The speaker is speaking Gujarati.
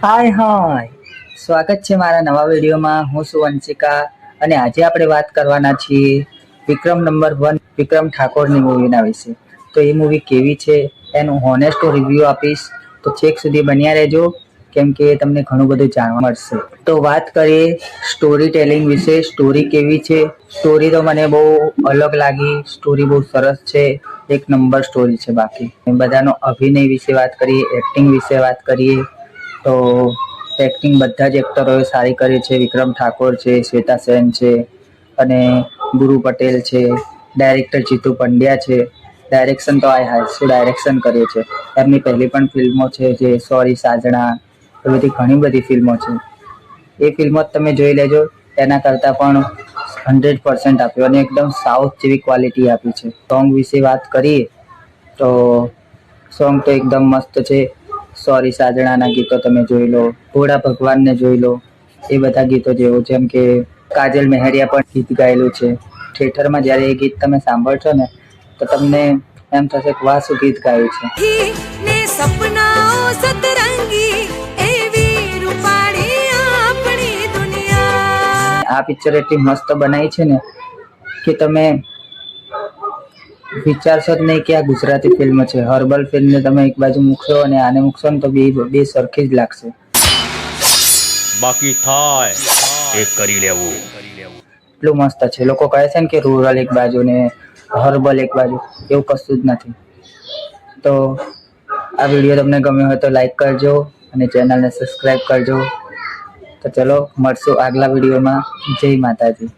હાય સ્વાગત છે મારા નવા વિડીયોમાં। હું છું વંશિકા અને આજે આપણે વાત કરવાના છીએ વિક્રમ નંબર 1 વિક્રમ ઠાકોરની મૂવીના વિશે। તો એ મૂવી કેવી છે એનું હોનેસ્ટ રિવ્યૂ આપીશ, તો છેક સુધી બન્યા રહેજો કેમ કે તમને ઘણું બધું જાણવા મળશે। તો વાત કરીએ સ્ટોરી ટેલિંગ વિશે। સ્ટોરી કેવી છે? સ્ટોરી તો મને બહુ અલગ લાગી, સ્ટોરી બહુ સરસ છે, એક નંબર સ્ટોરી છે। બાકી બધાનો અભિનય વિશે વાત કરીએ, એક્ટિંગ વિશે વાત કરીએ તો એક્ટિંગ બધા જ એક્ટરોએ સારી કરી છે। વિક્રમ ઠાકોર છે, શ્વેતા સેન છે અને ગુરુ પટેલ છે, ડાયરેક્ટર જીતુ પંડ્યા છે। ડાયરેક્શન તો શું ડાયરેક્શન કર્યું છે। એમની પહેલી પણ ફિલ્મો છે જે સોરી સાજણા, એ બધી ઘણી બધી ફિલ્મો છે। એ ફિલ્મો તમે જોઈ લેજો, એના કરતાં પણ 100% આપ્યું અને એકદમ સાઉથ જેવી ક્વોલિટી આપી છે। સોંગ વિશે વાત કરીએ તો સોંગ તો એકદમ મસ્ત છે। સોરી સાજણાના ગીતો તમે જોઈ લો, ભોળા ભગવાનને જોઈ લો, એ બધા ગીતો જેવું જેમ કે કાજલ મહેરિયા પણ ગીત ગાયેલું છે। થિયેટરમાં જ્યારે એ ગીત તમે સાંભળશો ને તો તમને એમ થશે કે વાહ શું ગીત ગાયું છે। આ પિક્ચર એટલી મસ્ત બનાવી છે ને કે તમે વિચારશો જ નહીં કે આ ગુજરાતી ફિલ્મ છે। હર્બલ ફિલ્મને તમે એક બાજુ મૂકશો અને આને મૂકશો ને તો બે સરખી જ લાગશે। બાકી થાય એ કરી લેવું। એટલું મસ્ત છે। લોકો કહે છે ને કે રૂરલ એક બાજુ ને હર્બલ એક બાજુ, એવું કશું જ નથી। તો આ વિડીયો તમને ગમ્યો હોય તો લાઈક કરજો અને ચેનલને સબસ્ક્રાઈબ કરજો। તો ચલો મળશું આગલા વિડીયોમાં। જય માતાજી।